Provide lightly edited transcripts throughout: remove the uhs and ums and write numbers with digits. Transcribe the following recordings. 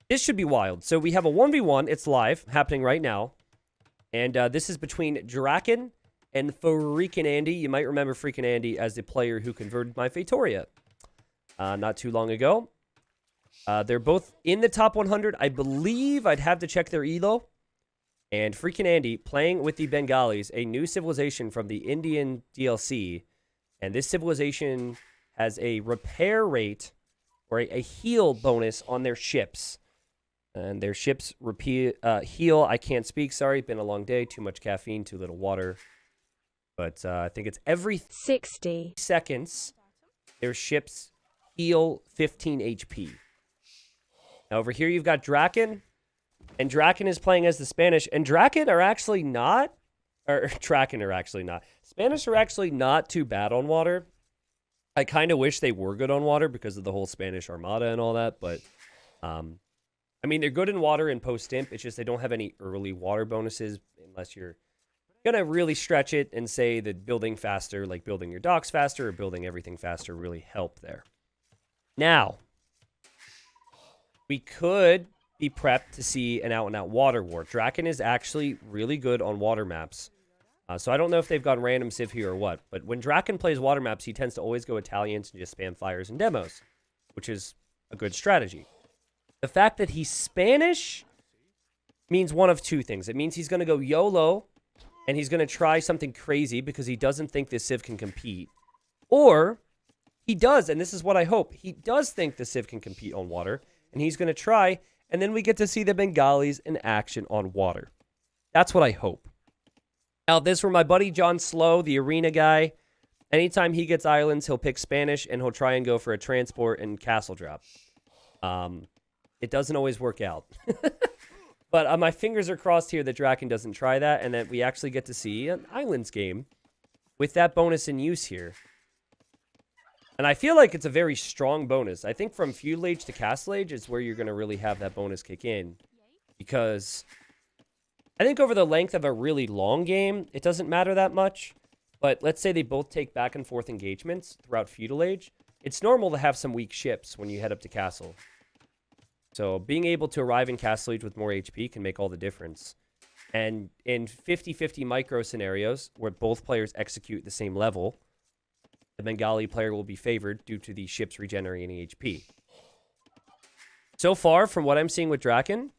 This should be wild. So we have a 1v1. It's live, happening right now. And this is between Draken and freaking Andy. You might remember freaking Andy as the player who converted my Fatoria not too long ago. They're both in the top 100. I believe I'd have to check their elo. And freaking Andy playing with the Bengalis, a new civilization from the Indian DLC. And this civilization has a repair rate or a heal bonus on their ships. And their ships heal. I can't speak. Sorry, been a long day. Too much caffeine, too little water. But I think it's every 60 seconds, their ships heal 15 HP. Now over here you've got Draken. And Draken is playing as the Spanish. And Draken are actually not. Or Draken are actually not. Spanish are actually not too bad on water. I kind of wish they were good on water because of the whole Spanish Armada and all that. But, I mean, they're good in water and post-imp. It's just they don't have any early water bonuses unless you're going to really stretch it and say that building faster, like building your docks faster or building everything faster, really help there. Now, we could be prepped to see an out-and-out water war. Draken is actually really good on water maps. So I don't know if they've gone random civ here or what, but when Draken plays water maps, he tends to always go Italians and just spam fires and demos, which is a good strategy. The fact that he's Spanish means one of two things. It means he's going to go YOLO, and he's going to try something crazy because he doesn't think this civ can compete. Or he does, and this is what I hope, he does think the civ can compete on water, and he's going to try, and then we get to see the Bengalis in action on water. That's what I hope. Now, this for my buddy John Slow, the arena guy. Anytime he gets islands, he'll pick Spanish, and he'll try and go for a transport and castle drop. It doesn't always work out. But my fingers are crossed here that Draken doesn't try that, and that we actually get to see an islands game with that bonus in use here. And I feel like it's a very strong bonus. I think from feudal age to castle age is where you're going to really have that bonus kick in. Because I think over the length of a really long game, it doesn't matter that much. But let's say they both take back and forth engagements throughout feudal age. It's normal to have some weak ships when you head up to castle. So being able to arrive in castle age with more HP can make all the difference. And in 50-50 micro scenarios where both players execute the same level, the Bengali player will be favored due to the ships regenerating HP. So far, from what I'm seeing with Draken,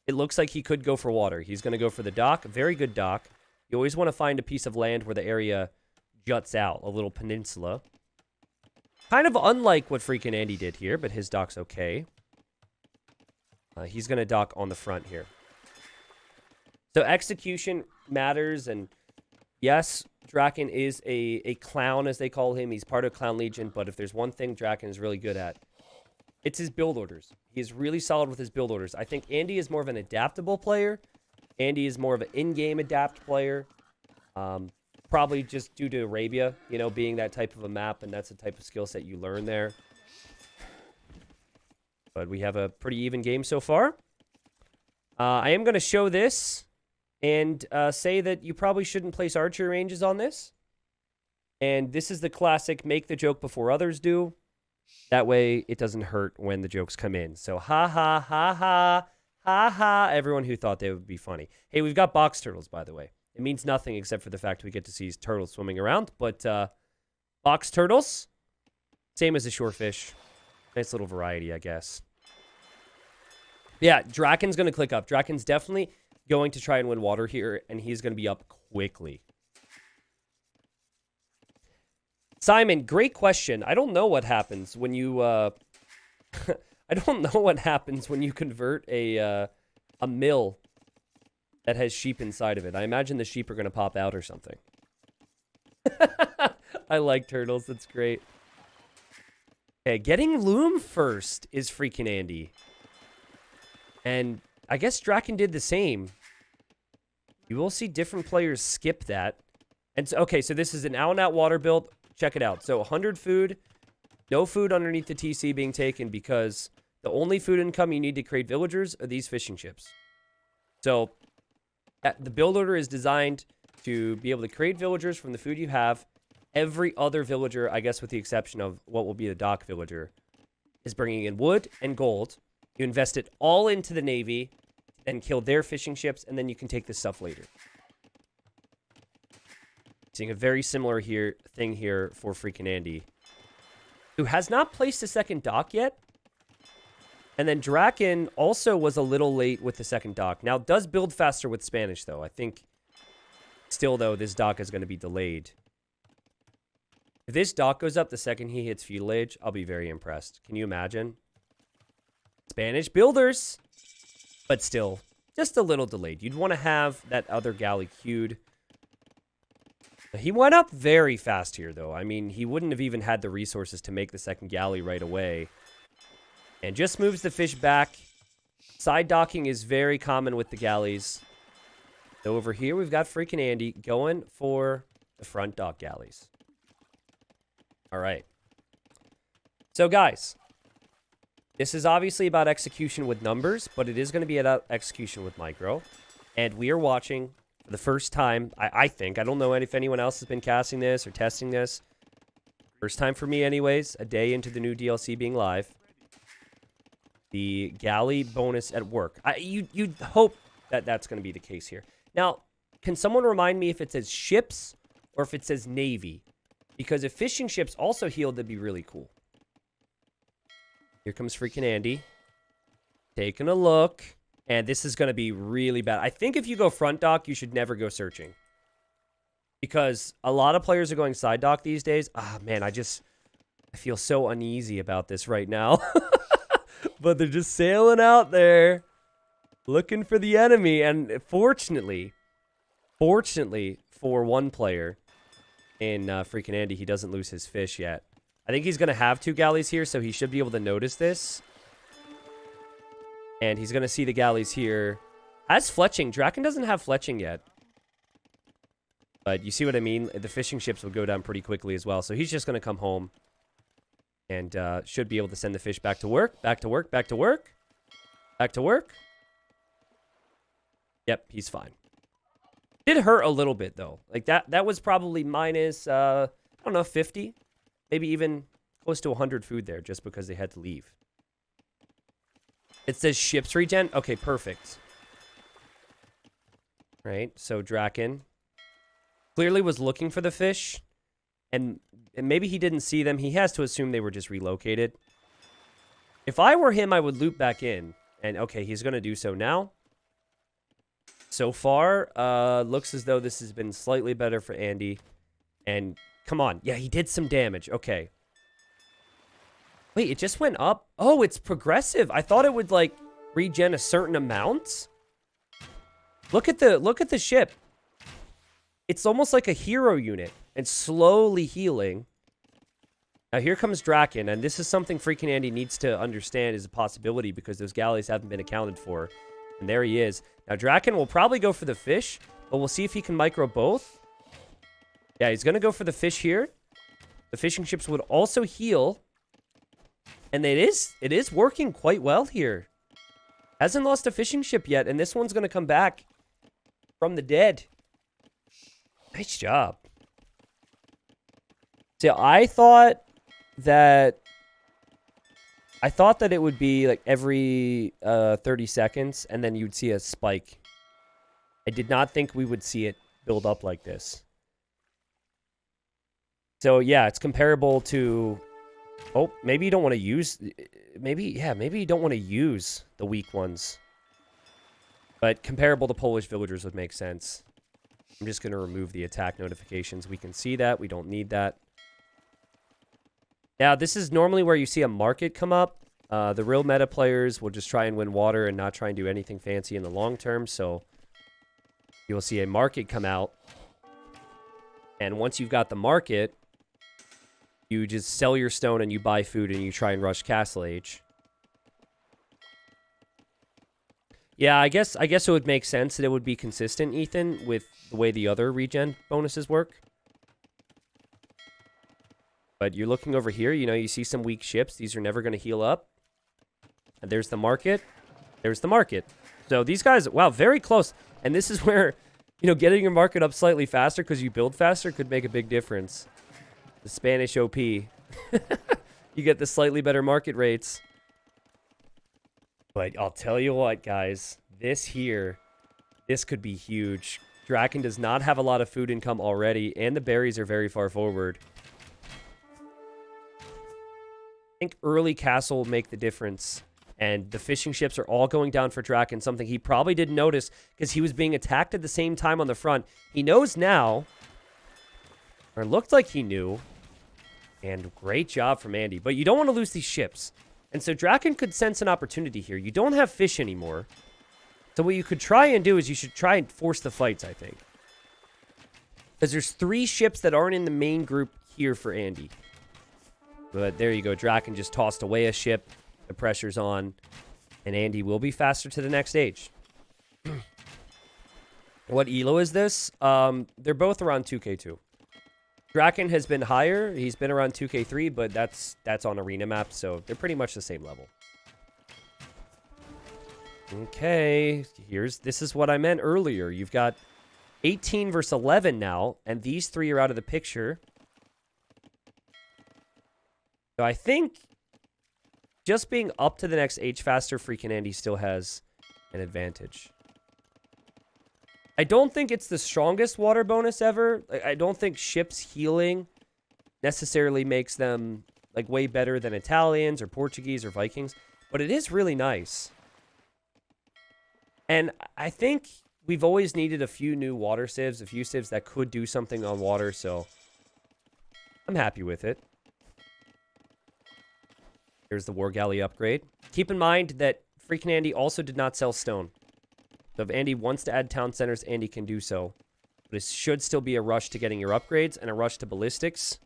it looks like he could go for water. He's going to go for the dock. Very good dock. You always want to find a piece of land where the area juts out, a little peninsula. Kind of unlike what freaking Andy did here, but his dock's okay. He's going to dock on the front here. So execution matters, and yes, Draken is a clown, as they call him. He's part of Clown Legion, but if there's one thing Draken is really good at, it's his build orders. He's really solid with his build orders. I think Andy is more of an adaptable player. Andy is more of an in-game adapt player. Probably just due to Arabia, you know, being that type of a map, and that's the type of skill set you learn there. But we have a pretty even game so far. I am going to show this and say that you probably shouldn't place archery ranges on this. And this is the classic make the joke before others do. That way it doesn't hurt when the jokes come in. So ha ha ha ha ha ha, everyone who thought they would be funny. Hey, we've got box turtles, by the way. It means nothing except for the fact we get to see turtles swimming around. But box turtles, same as the shorefish. Nice little variety, I guess. Yeah, Draken's going to click up. Draken's definitely going to try and win water here, and he's going to be up quickly. Simon, great question. I don't know what happens when you I don't know what happens when you convert a mill that has sheep inside of it. I imagine the sheep are going to pop out or something. I like turtles. That's great. Okay, getting loom first is freaking Andy. And I guess Draken did the same. You will see different players skip that. And so, okay, so this is an out-and-out water build. Check it out. So 100 food. No food underneath the TC being taken because the only food income you need to create villagers are these fishing ships. So the build order is designed to be able to create villagers from the food you have. Every other villager, I guess with the exception of what will be the dock villager, is bringing in wood and gold. You invest it all into the Navy and kill their fishing ships, and then you can take this stuff later. Seeing a very similar thing here for freaking Andy, who has not placed a second dock yet. And then Draken also was a little late with the second dock. Now, does build faster with Spanish, though. I think still, though, this dock is going to be delayed. If this dock goes up the second he hits feudal age, I'll be very impressed. Can you imagine? Spanish builders, but still, just a little delayed. You'd want to have that other galley queued. He went up very fast here, though. I mean, he wouldn't have even had the resources to make the second galley right away. And just moves the fish back. Side docking is very common with the galleys. So over here, we've got freaking Andy going for the front dock galleys. All right. So, guys, this is obviously about execution with numbers, but it is going to be about execution with micro. And we are watching for the first time, I think. I don't know if anyone else has been casting this or testing this. First time for me anyways, a day into the new DLC being live. The galley bonus at work. You'd hope that that's going to be the case here. Now, can someone remind me if it says ships or if it says Navy? Because if fishing ships also healed, that'd be really cool. Here comes freaking Andy. Taking a look. And this is going to be really bad. I think if you go front dock, you should never go searching. Because a lot of players are going side dock these days. Ah, man, I feel so uneasy about this right now. But they're just sailing out there, looking for the enemy. And fortunately for one player in freaking Andy, he doesn't lose his fish yet. I think he's going to have 2 galleys here, so he should be able to notice this. And he's going to see the galleys here. Has fletching. Draken doesn't have fletching yet. But you see what I mean? The fishing ships will go down pretty quickly as well. So he's just going to come home. And should be able to send the fish back to work. Back to work. Back to work. Back to work. Yep, he's fine. Did hurt a little bit, though. Like, that was probably minus, I don't know, 50. Maybe even close to 100 food there just because they had to leave. It says ships regen. Okay, perfect. Right, so Draken clearly was looking for the fish. And maybe he didn't see them. He has to assume they were just relocated. If I were him, I would loop back in. And, okay, he's going to do so now. So far, looks as though this has been slightly better for Andy. And, come on. Yeah, he did some damage. Okay. Wait, it just went up? Oh, it's progressive. I thought it would, like, regen a certain amount. Look at the ship. It's almost like a hero unit. And slowly healing. Now here comes Draken, and this is something freaking Andy needs to understand is a possibility because those galleys haven't been accounted for. And there he is. Now Draken will probably go for the fish, but we'll see if he can micro both. Yeah, he's going to go for the fish here. The fishing ships would also heal. And it is working quite well here. Hasn't lost a fishing ship yet, and this one's going to come back from the dead. Nice job. So I thought that it would be like every 30 seconds, and then you'd see a spike. I did not think we would see it build up like this. So yeah, it's comparable to. Oh, maybe you don't want to use. Maybe you don't want to use the weak ones. But comparable to Polish villagers would make sense. I'm just going to remove the attack notifications. We can see that. We don't need that. Now, this is normally where you see a market come up. The real meta players will just try and win water and not try and do anything fancy in the long term. So you will see a market come out. And once you've got the market, you just sell your stone and you buy food and you try and rush Castle Age. Yeah, I guess it would make sense that it would be consistent, Ethan, with the way the other regen bonuses work. But you're looking over here, you know, you see some weak ships. These are never going to heal up. And there's the market. There's the market. So these guys, wow, very close. And this is where, you know, getting your market up slightly faster because you build faster could make a big difference. The Spanish OP. You get the slightly better market rates. But I'll tell you what, guys. This here, this could be huge. Draken does not have a lot of food income already, and the berries are very far forward. I think early castle will make the difference. And the fishing ships are all going down for Draken, something he probably didn't notice because he was being attacked at the same time on the front. He knows now, or it looked like he knew. And great job from Andy. But you don't want to lose these ships. And so Draken could sense an opportunity here. You don't have fish anymore. So what you could try and do is you should try and force the fights, I think. Because there's 3 ships that aren't in the main group here for Andy. But there you go. Draken just tossed away a ship. The pressure's on. And Andy will be faster to the next stage. What elo is this? They're both around 2K2. Draken has been higher. He's been around 2K3, but that's on arena map, so they're pretty much the same level. Okay, this is what I meant earlier. You've got 18 versus 11 now, and these 3 are out of the picture. So I think just being up to the next H faster, freaking Andy still has an advantage. I don't think it's the strongest water bonus ever. I don't think ships healing necessarily makes them like way better than Italians or Portuguese or Vikings, but it is really nice. And I think we've always needed a few new water civs, a few civs that could do something on water, so I'm happy with it. Here's the War Galley upgrade. Keep in mind that freaking Andy also did not sell stone. So if Andy wants to add town centers, Andy can do so. But it should still be a rush to getting your upgrades and a rush to ballistics.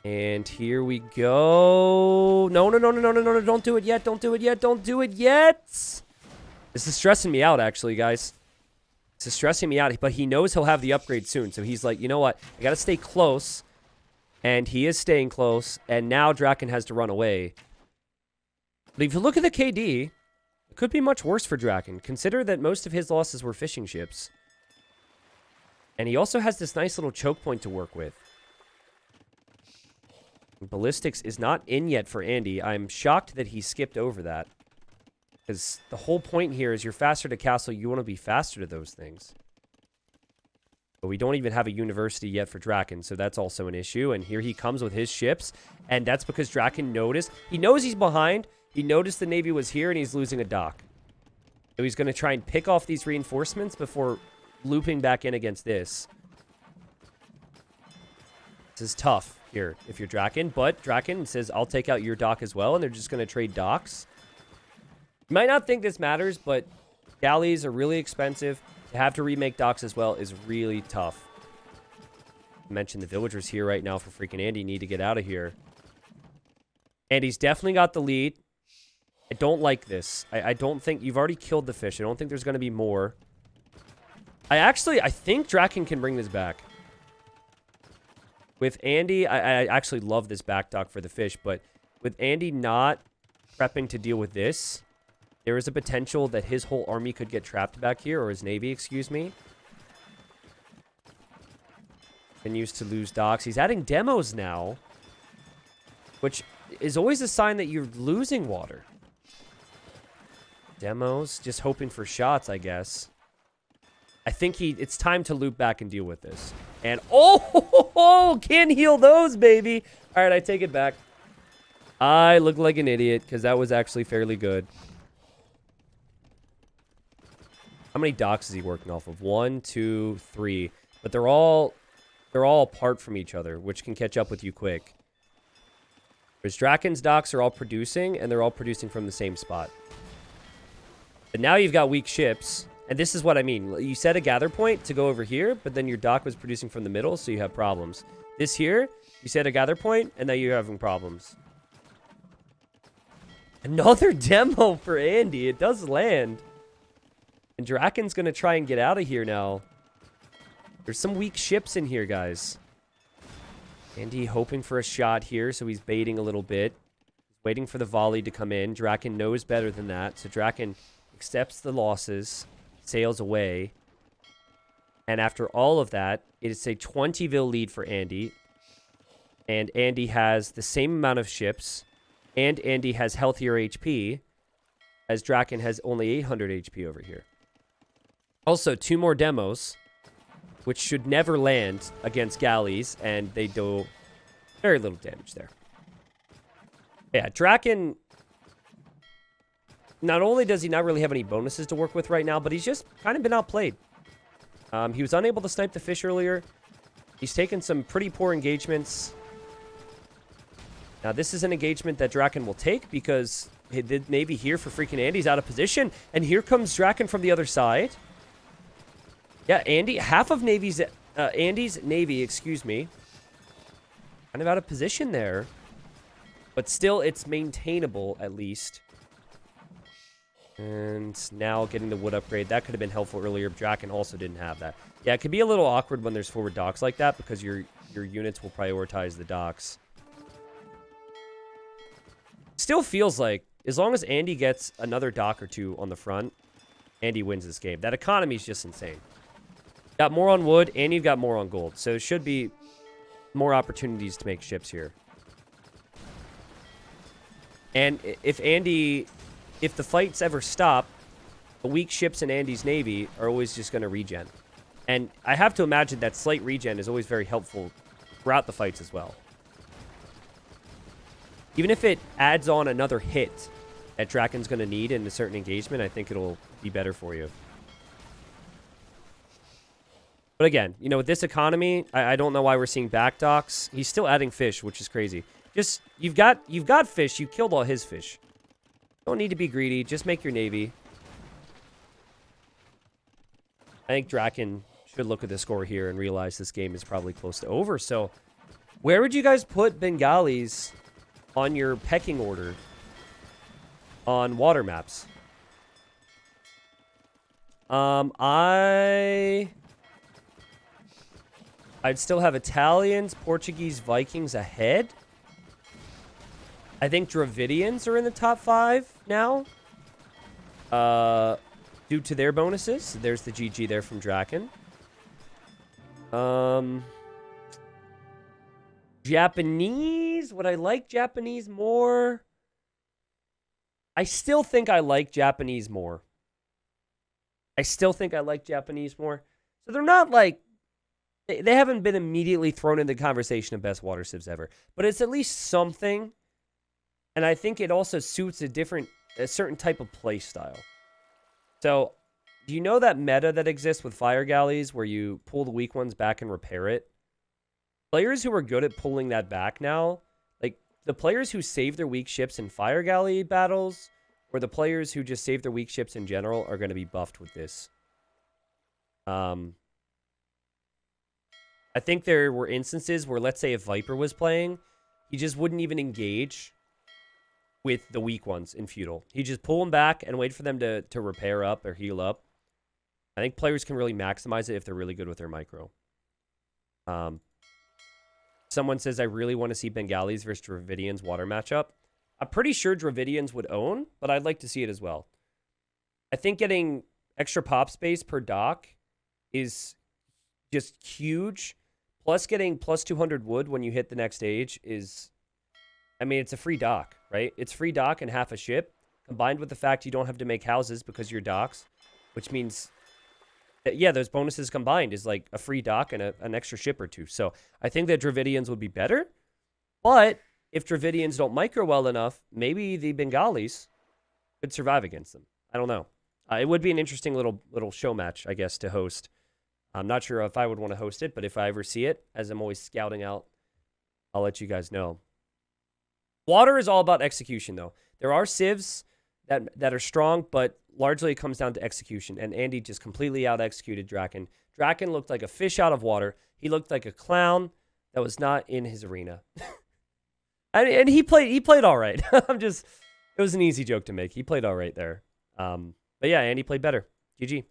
And here we go. No, don't do it yet. Don't do it yet. Don't do it yet. This is stressing me out, actually, guys. This is stressing me out. But he knows he'll have the upgrade soon. So he's like, you know what? I got to stay close. And he is staying close. And now Draken has to run away. But if you look at the KD... it could be much worse for Draken. Consider that most of his losses were fishing ships. And he also has this nice little choke point to work with. Ballistics is not in yet for Andy. I'm shocked that he skipped over that. Because the whole point here is you're faster to castle. You want to be faster to those things. But we don't even have a university yet for Draken, so that's also an issue. And here he comes with his ships. And that's because Draken noticed. He knows he's behind. He noticed the Navy was here, and he's losing a dock. So he's going to try and pick off these reinforcements before looping back in against this. This is tough here if you're Draken. But Draken says, I'll take out your dock as well, and they're just going to trade docks. You might not think this matters, but galleys are really expensive. To have to remake docks as well is really tough. I mentioned the villagers here right now for freaking Andy need to get out of here. Andy's definitely got the lead. I don't like this. I don't think... you've already killed the fish. I don't think there's going to be more. I think Draken can bring this back. With Andy, I actually love this back dock for the fish, but with Andy not prepping to deal with this, there is a potential that his whole army could get trapped back here, or his navy, excuse me. Continues to lose docks. He's adding demos now, which is always a sign that you're losing water. Demos, just hoping for shots, I guess. I think it's time to loop back and deal with this. And, can't heal those, baby. All right, I take it back. I look like an idiot because that was actually fairly good. How many docks is he working off of? 1, 2, 3. But they're all apart from each other, which can catch up with you quick. Whereas Draken's docks are all producing, and they're all producing from the same spot. But now you've got weak ships, and this is what I mean. You set a gather point to go over here, but then your dock was producing from the middle, so you have problems. This here, you set a gather point, and now you're having problems. Another demo for Andy. It does land. And Draken's going to try and get out of here now. There's some weak ships in here, guys. Andy hoping for a shot here, so he's baiting a little bit. He's waiting for the volley to come in. Draken knows better than that, so Draken accepts the losses, sails away. And after all of that, it is a 20-ville lead for Andy. And Andy has the same amount of ships, and Andy has healthier HP. as Draken has only 800 HP over here. Also, 2 more demos, which should never land against galleys, and they do very little damage there. Yeah, Draken, not only does he not really have any bonuses to work with right now, but he's just kind of been outplayed. He was unable to snipe the fish earlier. He's taken some pretty poor engagements. Now, this is an engagement that Draken will take because the Navy here for freaking Andy's out of position. And here comes Draken from the other side. Yeah, Andy, half of Andy's Navy, excuse me. Kind of out of position there. But still, it's maintainable, at least. And now getting the wood upgrade. That could have been helpful earlier. Draken also didn't have that. Yeah, it can be a little awkward when there's forward docks like that because your units will prioritize the docks. Still feels like, as long as Andy gets another dock or 2 on the front, Andy wins this game. That economy is just insane. Got more on wood, and you've got more on gold. So it should be more opportunities to make ships here. And if the fights ever stop, the weak ships in Andy's Navy are always just going to regen. And I have to imagine that slight regen is always very helpful throughout the fights as well. Even if it adds on another hit that Draken's going to need in a certain engagement, I think it'll be better for you. But again, you know, with this economy, I don't know why we're seeing back docks. He's still adding fish, which is crazy. Just, you've got fish. You killed all his fish. Don't need to be greedy. Just make your Navy. I think Draken should look at the score here and realize this game is probably close to over. So, where would you guys put Bengalis on your pecking order on water maps? I'd still have Italians, Portuguese, Vikings ahead. I think Dravidians are in the top 5 now. Due to their bonuses. There's the GG there from Draken. Japanese. Would I like Japanese more? I still think I like Japanese more. So they're not like... They haven't been immediately thrown into the conversation of best water civs ever. But it's at least something. And I think it also suits a certain type of play style. So, do you know that meta that exists with fire galleys where you pull the weak ones back and repair it? Players who are good at pulling that back now, like the players who save their weak ships in fire galley battles, or the players who just save their weak ships in general are going to be buffed with this. I think there were instances where, let's say if Viper was playing, he just wouldn't even engage with the weak ones in feudal. He'd just pull them back and wait for them to repair up or heal up. I think players can really maximize it if they're really good with their micro. Someone says, I really want to see Bengalis versus Dravidians water matchup. I'm pretty sure Dravidians would own, but I'd like to see it as well. I think getting extra pop space per dock is just huge. Plus getting plus 200 wood when you hit the next stage is... I mean, it's a free dock, right? It's free dock and half a ship, combined with the fact you don't have to make houses because you're docks, which means that, yeah, those bonuses combined is like a free dock and an extra ship or 2. So I think that Dravidians would be better, but if Dravidians don't micro well enough, maybe the Bengalis could survive against them. I don't know. It would be an interesting little show match, I guess, to host. I'm not sure if I would want to host it, but if I ever see it, as I'm always scouting out, I'll let you guys know. Water is all about execution, though. There are civs that are strong, but largely it comes down to execution. And Andy just completely out-executed Draken. Draken looked like a fish out of water. He looked like a clown that was not in his arena. and he played all right. It was an easy joke to make. He played all right there. But yeah, Andy played better. GG.